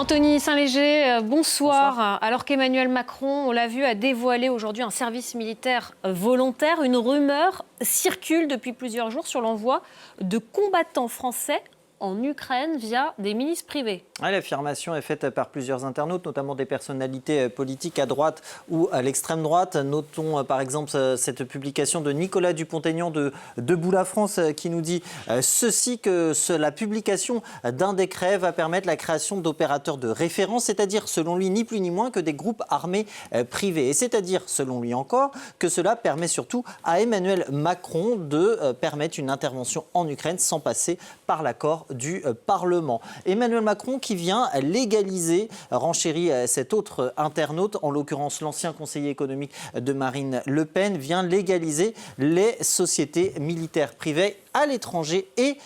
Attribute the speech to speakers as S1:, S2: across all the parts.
S1: Anthony Saint-Léger, bonsoir. Alors qu'Emmanuel Macron, on l'a vu, a dévoilé aujourd'hui un service militaire volontaire, une rumeur circule depuis plusieurs jours sur l'envoi de combattants français en Ukraine via des milices privées.
S2: L'affirmation est faite par plusieurs internautes, notamment des personnalités politiques à droite ou à l'extrême droite. Notons par exemple cette publication de Nicolas Dupont-Aignan de Debout la France qui nous dit ceci, que la publication d'un décret va permettre la création d'opérateurs de référence, c'est-à-dire selon lui ni plus ni moins que des groupes armés privés. Et c'est-à-dire selon lui encore que cela permet surtout à Emmanuel Macron de permettre une intervention en Ukraine sans passer par l'accord du Parlement. Emmanuel Macron qui vient légaliser, renchérit cet autre internaute, en l'occurrence l'ancien conseiller économique de Marine Le Pen, vient légaliser les sociétés militaires privées à l'étranger et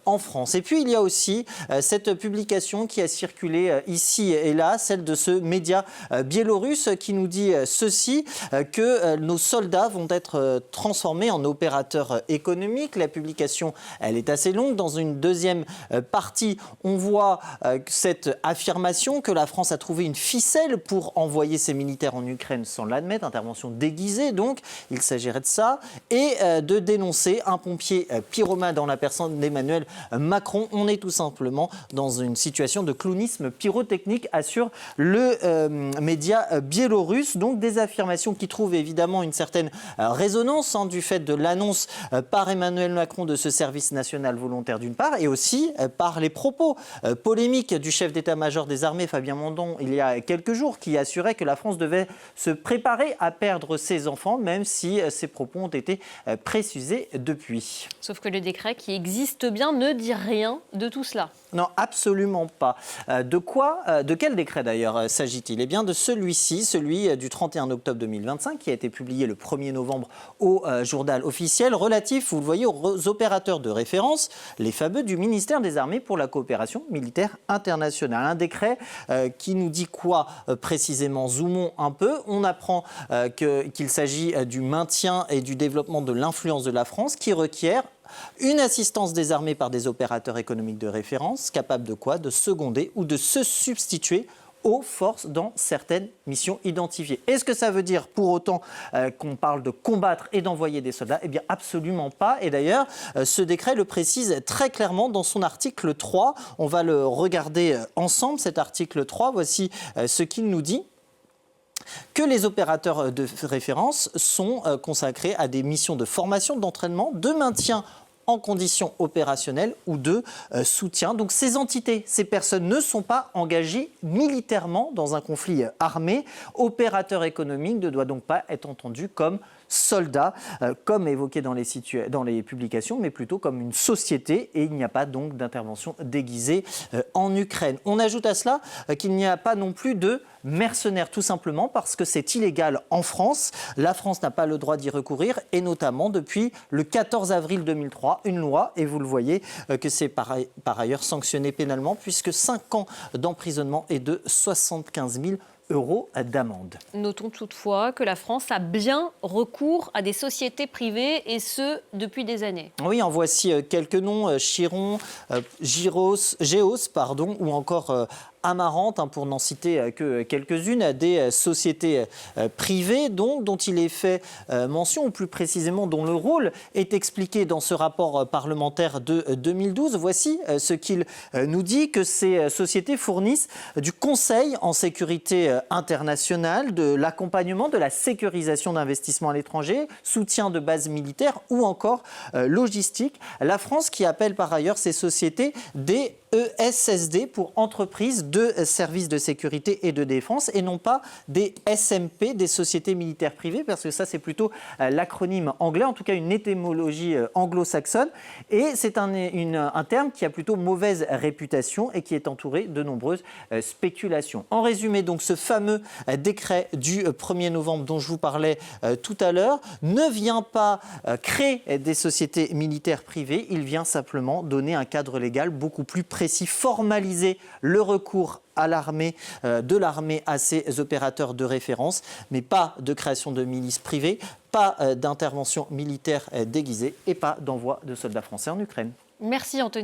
S2: en France. Et puis il y a aussi cette publication qui a circulé ici et là, celle de ce média biélorusse qui nous dit ceci, que nos soldats vont être transformés en opérateurs économiques. La publication, elle est assez longue. Dans une deuxième partie, on voit cette affirmation que la France a trouvé une ficelle pour envoyer ses militaires en Ukraine sans l'admettre, intervention déguisée donc, il s'agirait de ça, et de dénoncer un pompier pyromane dans la personne d'Emmanuel Macron. On est tout simplement dans une situation de clownisme pyrotechnique, assure le média biélorusse. Donc des affirmations qui trouvent évidemment une certaine résonance du fait de l'annonce par Emmanuel Macron de ce service national volontaire d'une part, et aussi par les propos polémiques du chef d'état-major des armées, Fabien Mandon, il y a quelques jours, qui assurait que la France devait se préparer à perdre ses enfants, même si ces propos ont été précisés depuis.
S1: Sauf que le décret qui existe bien ne dit rien de tout cela.
S2: Non, absolument pas. De quel décret d'ailleurs s'agit-il? Eh bien de celui-ci, celui du 31 octobre 2025, qui a été publié le 1er novembre au journal officiel, relatif, vous le voyez, aux opérateurs de référence, les fameux du ministère des Armées pour la coopération militaire internationale. Un décret qui nous dit quoi précisément? Zoomons un peu. On apprend qu'il s'agit du maintien et du développement de l'influence de la France, qui requiert une assistance des armées par des opérateurs économiques de référence, capables de quoi? De seconder ou de se substituer aux forces dans certaines missions identifiées. Est-ce que ça veut dire pour autant qu'on parle de combattre et d'envoyer des soldats? Eh bien absolument pas. Et d'ailleurs, ce décret le précise très clairement dans son article 3. On va le regarder ensemble, cet article 3. Voici ce qu'il nous dit. Que les opérateurs de référence sont consacrés à des missions de formation, d'entraînement, de maintien en conditions opérationnelles ou de soutien. Donc ces entités, ces personnes ne sont pas engagées militairement dans un conflit armé. Opérateur économique ne doit donc pas être entendu comme soldats, comme évoqué dans les publications, mais plutôt comme une société, et il n'y a pas donc d'intervention déguisée en Ukraine. On ajoute à cela qu'il n'y a pas non plus de mercenaires, tout simplement parce que c'est illégal en France. La France n'a pas le droit d'y recourir, et notamment depuis le 14 avril 2003, une loi, et vous le voyez que c'est par ailleurs sanctionné pénalement, puisque 5 ans d'emprisonnement et de 75 000 € d'amende.
S1: Notons toutefois que la France a bien recours à des sociétés privées, et ce, depuis des années.
S2: Oui, en voici quelques noms, Chiron, Géos, ou encore Amarante, pour n'en citer que quelques-unes, des sociétés privées dont il est fait mention, ou plus précisément dont le rôle est expliqué dans ce rapport parlementaire de 2012. Voici ce qu'il nous dit, que ces sociétés fournissent du conseil en sécurité internationale, de l'accompagnement, de la sécurisation d'investissements à l'étranger, soutien de bases militaires ou encore logistique. La France qui appelle par ailleurs ces sociétés des ESSD pour entreprises de services de sécurité et de défense, et non pas des SMP, des sociétés militaires privées, parce que ça c'est plutôt l'acronyme anglais, en tout cas une étymologie anglo-saxonne, et c'est un terme qui a plutôt mauvaise réputation et qui est entouré de nombreuses spéculations. En résumé, donc, ce fameux décret du 1er novembre dont je vous parlais tout à l'heure ne vient pas créer des sociétés militaires privées, il vient simplement donner un cadre légal beaucoup plus précis, formaliser le recours à l'armée, de l'armée à ces opérateurs de référence, mais pas de création de milices privées, pas d'intervention militaire déguisée et pas d'envoi de soldats français en Ukraine.
S1: Merci Anthony.